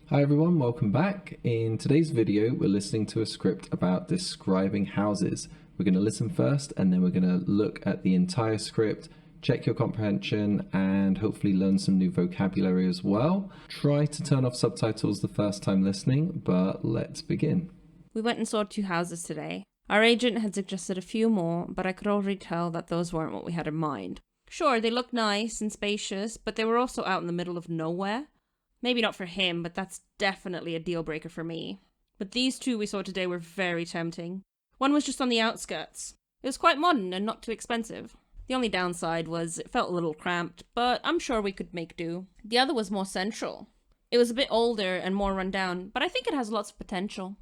Hi everyone, welcome back. In today's video, we're listening to a script about describing houses. We're going to listen first and then we're going to look at the entire script, check your comprehension and hopefully learn some new vocabulary as well. Try to turn off subtitles the first time listening, but let's begin. We went and saw 2 houses today. Our agent had suggested a few more, but I could already tell that those weren't what we had in mind. Sure, they looked nice and spacious, but they were also out in the middle of nowhere. Maybe not for him, but that's definitely a deal breaker for me. But these 2 we saw today were very tempting. One was just on the outskirts. It was quite modern and not too expensive. The only downside was it felt a little cramped, but I'm sure we could make do. The other was more central. It was a bit older and more run down, but I think it has lots of potential.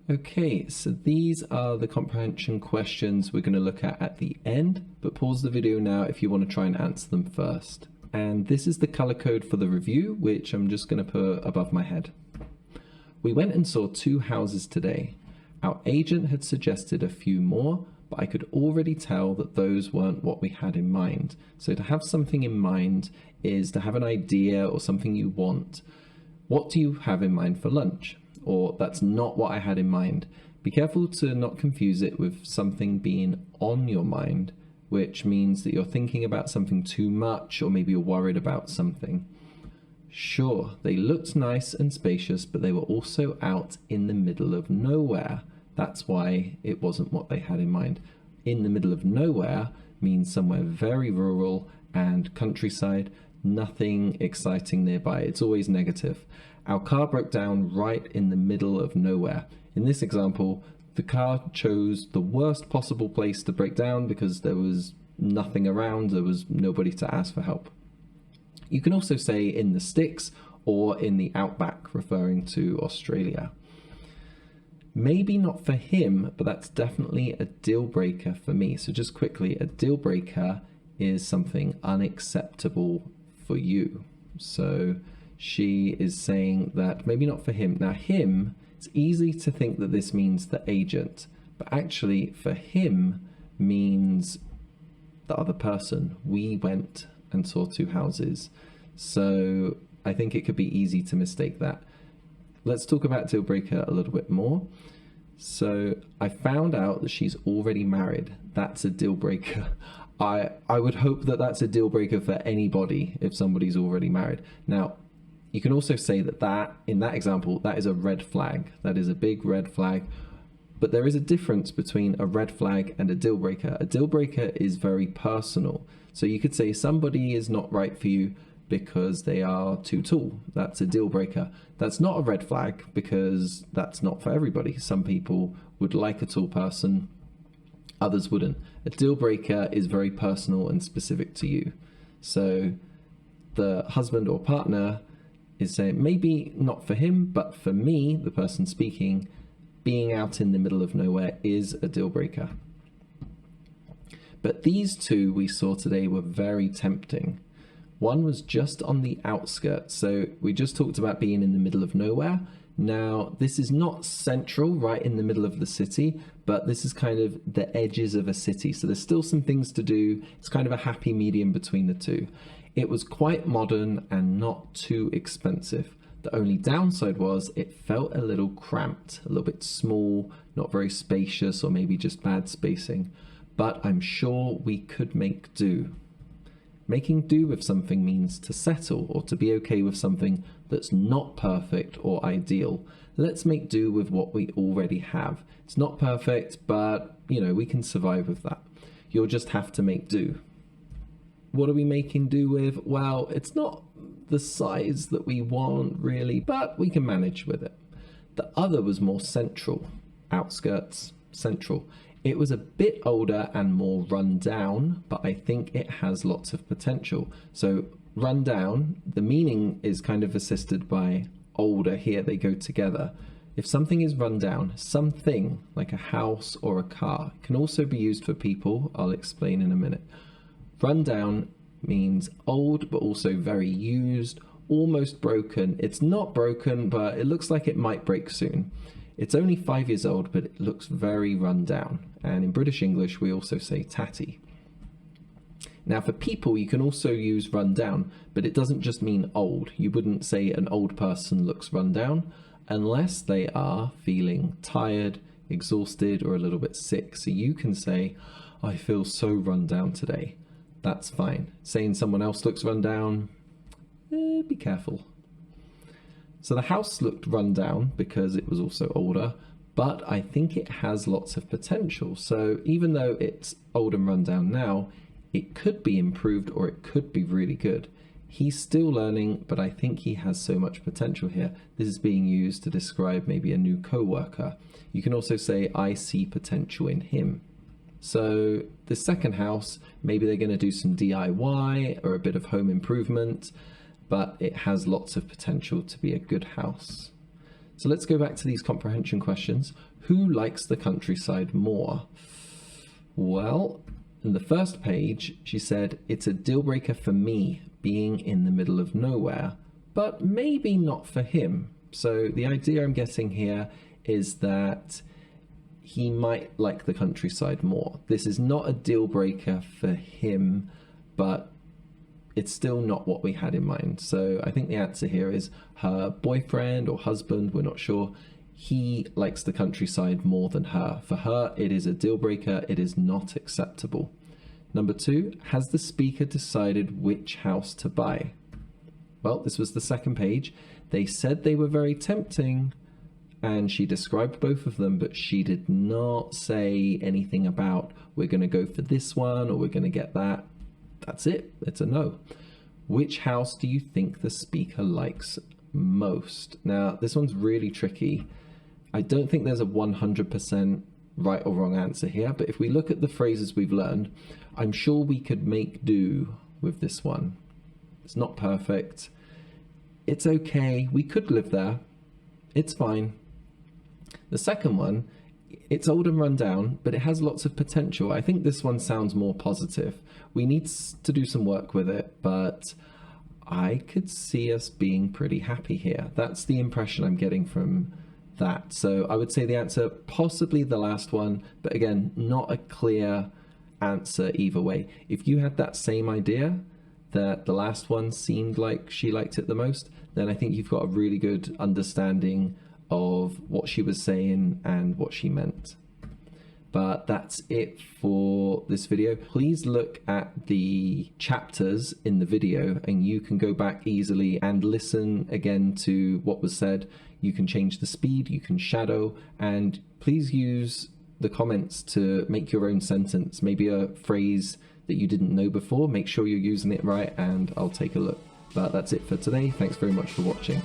Okay, so these are the comprehension questions we're going to look at the end, but pause the video now if you want to try and answer them first. And this is the color code for the review, which I'm just going to put above my head. We went and saw 2 houses today. Our agent had suggested a few more, but I could already tell that those weren't what we had in mind. So to have something in mind is to have an idea or something you want. What do you have in mind for lunch? Or that's not what I had in mind. Be careful to not confuse it with something being on your mind, which means that you're thinking about something too much or maybe you're worried about something. Sure, they looked nice and spacious, but they were also out in the middle of nowhere. That's why it wasn't what they had in mind. In the middle of nowhere means somewhere very rural and countryside, nothing exciting nearby. It's always negative. Our car broke down right in the middle of nowhere. In this example, the car chose the worst possible place to break down because there was nothing around, there was nobody to ask for help. You can also say in the sticks or in the outback, referring to Australia. Maybe not for him, but that's definitely a deal breaker for me. So just quickly, a deal breaker is something unacceptable for you. So she is saying that maybe not for him. Now him, it's easy to think that this means the agent, but actually for him means the other person. We went and saw 2 houses. So I think it could be easy to mistake that. Let's talk about deal breaker a little bit more. So I found out that she's already married. That's a deal breaker. I would hope that that's a deal breaker for anybody if somebody's already married. Now, you can also say that in that example, that is a red flag. That is a big red flag. But there is a difference between a red flag and a deal breaker. A deal breaker is very personal. So you could say somebody is not right for you because they are too tall. That's a deal breaker. That's not a red flag because that's not for everybody. Some people would like a tall person, others wouldn't. A deal breaker is very personal and specific to you. So the husband or partner is saying maybe not for him, but for me, the person speaking, being out in the middle of nowhere is a deal breaker. But these 2 we saw today were very tempting. One was just on the outskirts. So we just talked about being in the middle of nowhere. Now, this is not central, right in the middle of the city, but this is kind of the edges of a city. So there's still some things to do. It's kind of a happy medium between the 2. It was quite modern and not too expensive. The only downside was it felt a little cramped, a little bit small, not very spacious, or maybe just bad spacing. But I'm sure we could make do. Making do with something means to settle or to be okay with something that's not perfect or ideal. Let's make do with what we already have. It's not perfect, but we can survive with that. You'll just have to make do. What are we making do with? Well, it's not the size that we want really, but we can manage with it. The other was more central, outskirts, central. It was a bit older and more run down, but I think it has lots of potential. So run down, the meaning is kind of assisted by older here, they go together. If something is run down, something like a house or a car can also be used for people. I'll explain in a minute. Run down means old, but also very used, almost broken. It's not broken, but it looks like it might break soon. It's only 5 years old, but it looks very run down. And in British English, we also say tatty. Now for people, you can also use run down, but it doesn't just mean old. You wouldn't say an old person looks run down unless they are feeling tired, exhausted, or a little bit sick. So you can say, I feel so run down today. That's fine. Saying someone else looks run down, be careful. So the house looked run down because it was also older, but I think it has lots of potential. So even though it's old and run down now, it could be improved or it could be really good. He's still learning, but I think he has so much potential here. This is being used to describe maybe a new co-worker. You can also say, I see potential in him. So the second house, maybe they're going to do some DIY or a bit of home improvement, but it has lots of potential to be a good house. So let's go back to these comprehension questions. Who likes the countryside more? Well, in the first page, she said, it's a deal breaker for me being in the middle of nowhere, but maybe not for him. So the idea I'm getting here is that he might like the countryside more. This is not a deal breaker for him, but it's still not what we had in mind. So I think the answer here is her boyfriend or husband, we're not sure. He likes the countryside more than her. For her, it is a deal breaker. It is not acceptable. Number 2, has the speaker decided which house to buy? Well, this was the second page. They said they were very tempting, and she described both of them, but she did not say anything about we're going to go for this one or we're going to get that. That's it. It's a no. Which house do you think the speaker likes most? Now, this one's really tricky. I don't think there's a 100% right or wrong answer here, but if we look at the phrases we've learned, I'm sure we could make do with this one. It's not perfect. It's okay. We could live there. It's fine. The second one, it's old and run down, but it has lots of potential. I think this one sounds more positive. We need to do some work with it, but I could see us being pretty happy here. That's the impression I'm getting from that. So I would say the answer, possibly the last one, but again, not a clear answer either way. If you had that same idea, that the last one seemed like she liked it the most, then I think you've got a really good understanding of what she was saying and what she meant. But that's it for this video. Please look at the chapters in the video and you can go back easily and listen again to what was said. You can change the speed, you can shadow, and please use the comments to make your own sentence. Maybe a phrase that you didn't know before. Make sure you're using it right and I'll take a look. But that's it for today. Thanks very much for watching.